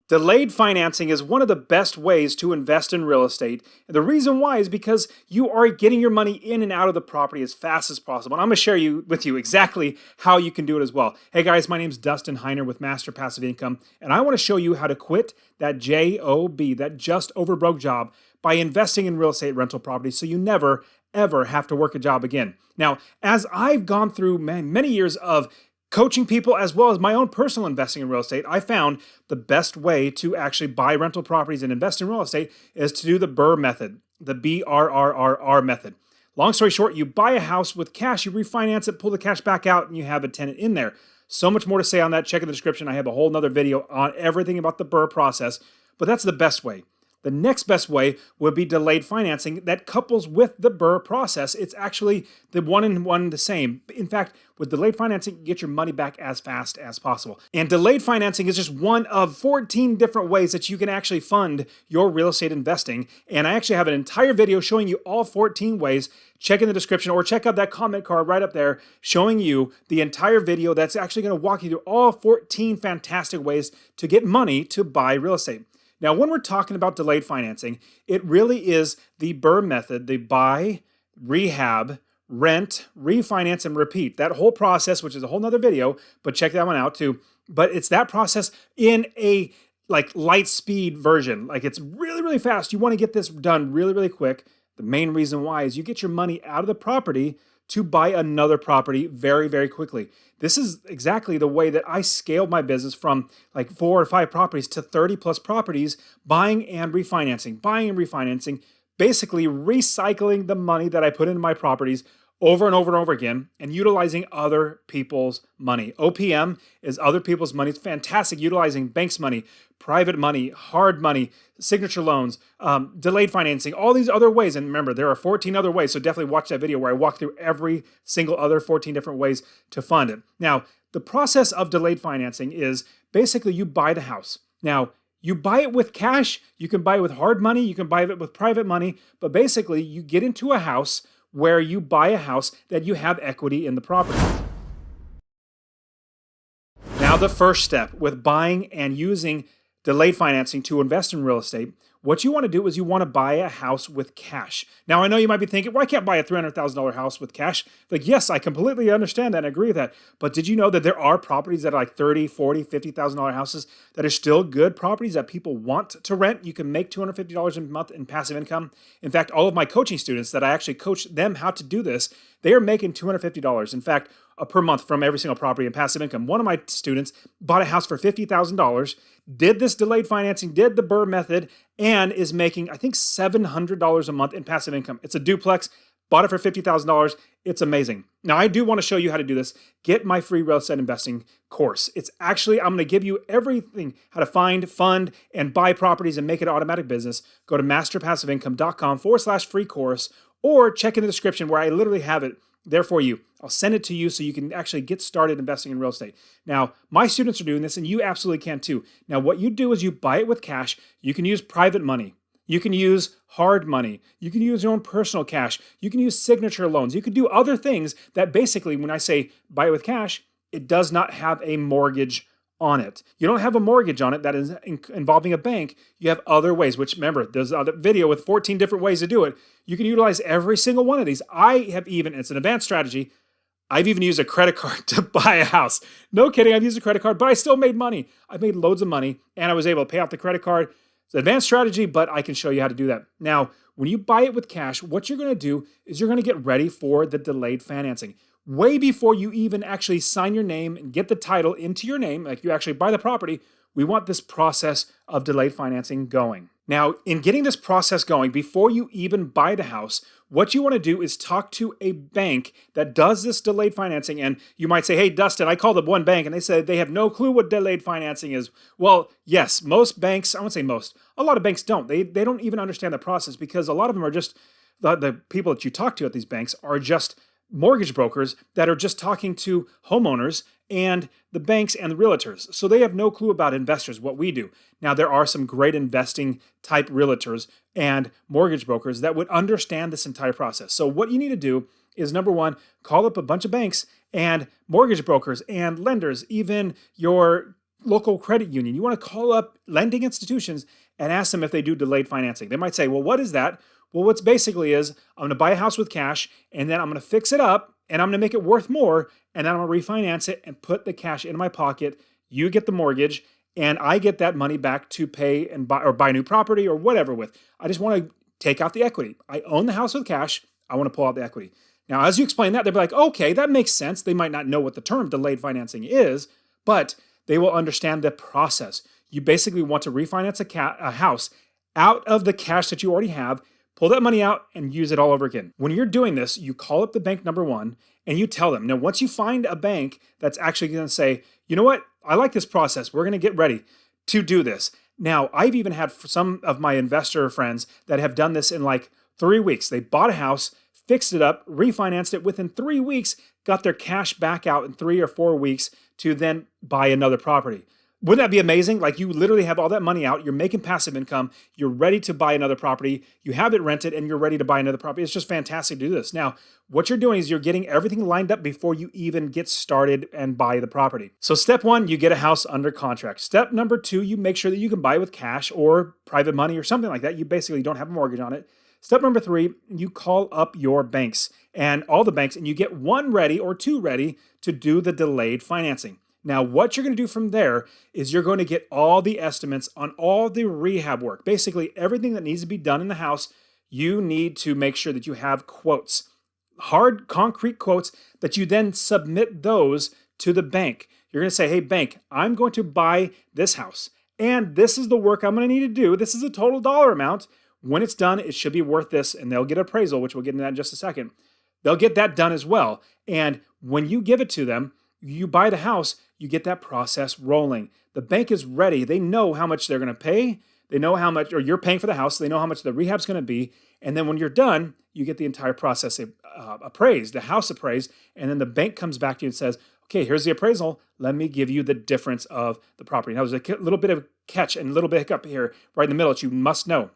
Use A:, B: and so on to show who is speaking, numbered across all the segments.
A: Delayed financing is one of the best ways to invest in real estate. And the reason why is because you are getting your money in and out of the property as fast as possible. And I'm going to share with you exactly how you can do it as well. Hey guys, my name is Dustin Heiner with Master Passive Income, and I want to show you how to quit that JOB, that just over broke job, by investing in real estate rental properties so you never ever have to work a job again. Now, as I've gone through many years of coaching people as well as my own personal investing in real estate, I found the best way to actually buy rental properties and invest in real estate is to do the BRRRR method, the BRRRR method. Long story short, you buy a house with cash, you refinance it, pull the cash back out, and you have a tenant in there. So much more to say on that. Check in the description. I have a whole nother video on everything about the BRRRR process, but that's the best way. The next best way would be delayed financing that couples with the BRRRR process. It's actually the one the same. In fact, with delayed financing, you get your money back as fast as possible. And delayed financing is just one of 14 different ways that you can actually fund your real estate investing. And I actually have an entire video showing you all 14 ways. Check in the description or check out that comment card right up there showing you the entire video that's actually going to walk you through all 14 fantastic ways to get money to buy real estate. Now, when we're talking about delayed financing, it really is the BRRRR method, the buy, rehab, rent, refinance, and repeat. That whole process, which is a whole nother video, but check that one out too. But it's that process in a light speed version. It's really, really fast. You want to get this done really, really quick. The main reason why is you get your money out of the property to buy another property very, very quickly. This is exactly the way that I scaled my business from 4 or 5 properties to 30 plus properties, buying and refinancing, basically recycling the money that I put into my properties over and over and over again and utilizing other people's money. OPM is other people's money. It's fantastic utilizing banks' money, private money, hard money, signature loans, delayed financing, all these other ways. And remember, there are 14 other ways. So definitely watch that video where I walk through every single other 14 different ways to fund it. Now, the process of delayed financing is basically you buy the house. Now, you buy it with cash, you can buy it with hard money, you can buy it with private money, but basically you get into a house where you buy a house that you have equity in the property. Now, the first step with buying and using delayed financing to invest in real estate, what you want to do is you want to buy a house with cash. Now, I know you might be thinking, well, I can't buy a $300,000 house with cash. Yes, I completely understand that and agree with that. But did you know that there are properties that are $30,000, $40,000, $50,000 houses that are still good properties that people want to rent? You can make $250 a month in passive income. In fact, all of my coaching students that I actually coach them how to do this, they are making $250. In fact, per month from every single property in passive income. One of my students bought a house for $50,000, did this delayed financing, did the BRRRR method, and is making, I think, $700 a month in passive income. It's a duplex, bought it for $50,000. It's amazing. Now, I do want to show you how to do this. Get my free real estate investing course. It's actually, I'm going to give you everything, how to find, fund, and buy properties and make it an automatic business. Go to masterpassiveincome.com/free course, or check in the description where I literally have it there for you. I'll send it to you so you can actually get started investing in real estate. Now, my students are doing this and you absolutely can too. Now, what you do is you buy it with cash. You can use private money. You can use hard money. You can use your own personal cash. You can use signature loans. You can do other things that basically, when I say buy it with cash, it does not have a mortgage on it. You don't have a mortgage on it that is involving a bank. You have other ways, which remember, there's a video with 14 different ways to do it. You can utilize every single one of these. It's an advanced strategy. I've even used a credit card to buy a house. No kidding, I've used a credit card, but I still made money. I made loads of money and I was able to pay off the credit card. It's an advanced strategy, but I can show you how to do that. Now, when you buy it with cash, what you're going to do is you're going to get ready for the delayed financing. Way before you even actually sign your name and get the title into your name, like you actually buy the property, we want this process of delayed financing going. Now, in getting this process going, before you even buy the house, what you want to do is talk to a bank that does this delayed financing. And you might say, hey, Dustin, I called up one bank and they said they have no clue what delayed financing is. Well, yes, most banks, I won't say most, a lot of banks don't. They don't even understand the process because a lot of them are just, the people that you talk to at these banks are just mortgage brokers that are just talking to homeowners and the banks and the realtors. So they have no clue about investors, what we do. Now, there are some great investing type realtors and mortgage brokers that would understand this entire process. So what you need to do is, number one, call up a bunch of banks and mortgage brokers and lenders, even your local credit union. You want to call up lending institutions and ask them if they do delayed financing. They might say, well, what is that? Well, what's basically is I'm going to buy a house with cash and then I'm going to fix it up and I'm going to make it worth more and then I'm going to refinance it and put the cash in my pocket. You get the mortgage and I get that money back to pay and buy new property or whatever with. I just want to take out the equity. I own the house with cash. I want to pull out the equity. Now, as you explain that, they'll be like, okay, that makes sense. They might not know what the term delayed financing is, but they will understand the process. You basically want to refinance a house out of the cash that you already have, pull that money out, and use it all over again. When you're doing this, you call up the bank number one, and you tell them. Now, once you find a bank that's actually going to say, you know what, I like this process. We're going to get ready to do this. Now, I've even had some of my investor friends that have done this in like 3 weeks. They bought a house, fixed it up, refinanced it within 3 weeks, got their cash back out in 3 or 4 weeks to then buy another property. Wouldn't that be amazing? Like you literally have all that money out, you're making passive income, you're ready to buy another property, you have it rented and you're ready to buy another property. It's just fantastic to do this. Now, what you're doing is you're getting everything lined up before you even get started and buy the property. So step one, you get a house under contract. Step number two, you make sure that you can buy with cash or private money or something like that. You basically don't have a mortgage on it. Step number three, you call up your banks and all the banks and you get one ready or two ready to do the delayed financing. Now, what you're going to do from there is you're going to get all the estimates on all the rehab work. Basically, everything that needs to be done in the house, you need to make sure that you have quotes, hard, concrete quotes that you then submit those to the bank. You're going to say, hey, bank, I'm going to buy this house, and this is the work I'm going to need to do. This is a total dollar amount. When it's done, it should be worth this, and they'll get appraisal, which we'll get into that in just a second. They'll get that done as well. And when you give it to them, you buy the house, you get that process rolling. The bank is ready. They know how much they're going to pay. They know how much, or you're paying for the house. They know how much the rehab's going to be. And then when you're done, you get the entire process appraised, the house appraised. And then the bank comes back to you and says, okay, here's the appraisal. Let me give you the difference of the property. Now, there's a little bit of catch and a little bit of hiccup here right in the middle that you must know.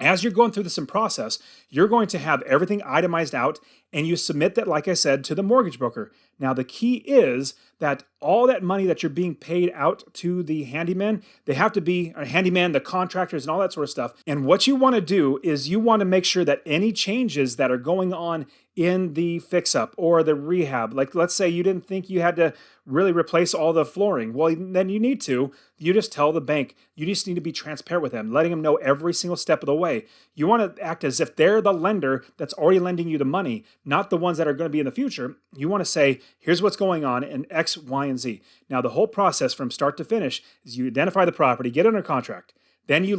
A: As you're going through this in process, you're going to have everything itemized out and you submit that, like I said, to the mortgage broker. Now, the key is that all that money that you're being paid out to the handyman, they have to be a handyman, the contractors and all that sort of stuff. And what you want to do is you want to make sure that any changes that are going on in the fix-up or the rehab, like let's say you didn't think you had to really replace all the flooring. Well, then you need to. You just tell the bank. You just need to be transparent with them, letting them know every single step of the way. You want to act as if they're the lender that's already lending you the money, not the ones that are going to be in the future. You want to say, here's what's going on in X, Y, and Z. Now, the whole process from start to finish is you identify the property, get it under contract. Then you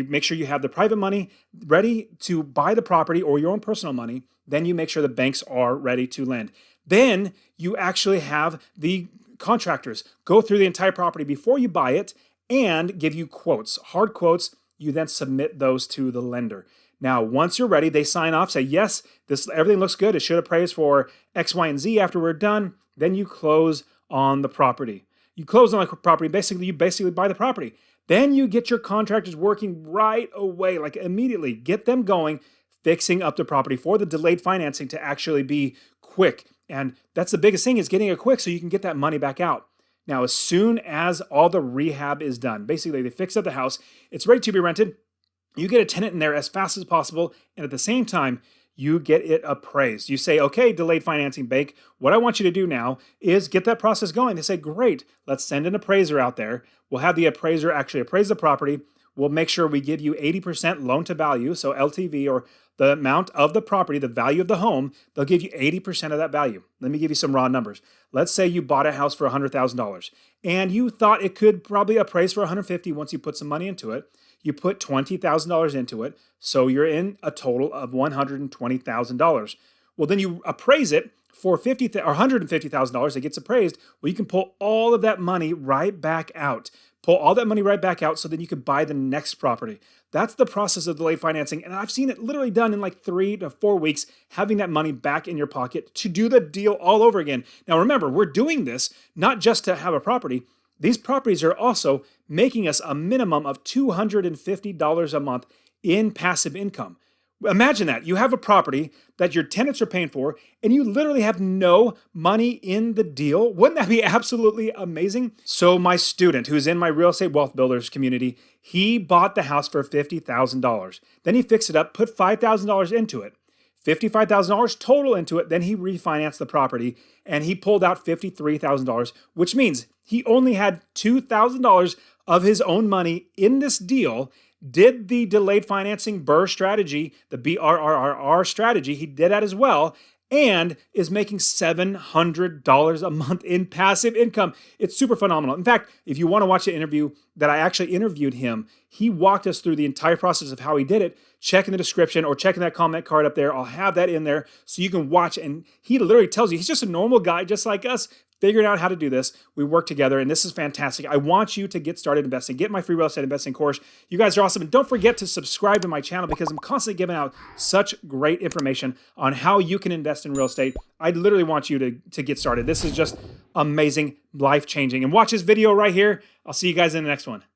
A: make sure you have the private money ready to buy the property or your own personal money. Then you make sure the banks are ready to lend. Then you actually have the contractors go through the entire property before you buy it and give you quotes, hard quotes. You then submit those to the lender. Now, once you're ready, they sign off, say, yes, everything looks good. It should appraise for X, Y, and Z after we're done. Then you close on the property. You close on the property. You basically buy the property. Then you get your contractors working right away, like immediately. Get them going, fixing up the property for the delayed financing to actually be quick. And that's the biggest thing, is getting it quick so you can get that money back out. Now, as soon as all the rehab is done, basically they fix up the house, it's ready to be rented. You get a tenant in there as fast as possible. And at the same time, you get it appraised. You say, okay, delayed financing bank, what I want you to do now is get that process going. They say, great, let's send an appraiser out there. We'll have the appraiser actually appraise the property. We'll make sure we give you 80% loan to value, so LTV, or the amount of the property, the value of the home. They'll give you 80% of that value. Let me give you some raw numbers. Let's say you bought a house for $100,000 and you thought it could probably appraise for $150,000 once you put some money into it. You put $20,000 into it, so you're in a total of $120,000. Well, then you appraise it for $150,000. It gets appraised. Well, you can pull all of that money right back out. Pull all that money right back out so then you can buy the next property. That's the process of delayed financing. And I've seen it literally done in like 3 to 4 weeks, having that money back in your pocket to do the deal all over again. Now, remember, we're doing this not just to have a property. These properties are also making us a minimum of $250 a month in passive income. Imagine that. You have a property that your tenants are paying for, and you literally have no money in the deal. Wouldn't that be absolutely amazing? So my student, who's in my real estate wealth builders community, he bought the house for $50,000. Then he fixed it up, put $5,000 into it. $55,000 total into it. Then he refinanced the property and he pulled out $53,000, which means he only had $2,000 of his own money in this deal. Did the delayed financing BRRRR strategy, the BRRRR strategy, he did that as well, and is making $700 a month in passive income. It's super phenomenal. In fact, if you want to watch the interview that I actually interviewed him, he walked us through the entire process of how he did it. Check in the description or check in that comment card up there. I'll have that in there so you can watch. And he literally tells you, he's just a normal guy just like us, figuring out how to do this. We work together, and this is fantastic. I want you to get started investing. Get my free real estate investing course. You guys are awesome. And don't forget to subscribe to my channel because I'm constantly giving out such great information on how you can invest in real estate. I literally want you to get started. This is just amazing, life-changing. And watch this video right here. I'll see you guys in the next one.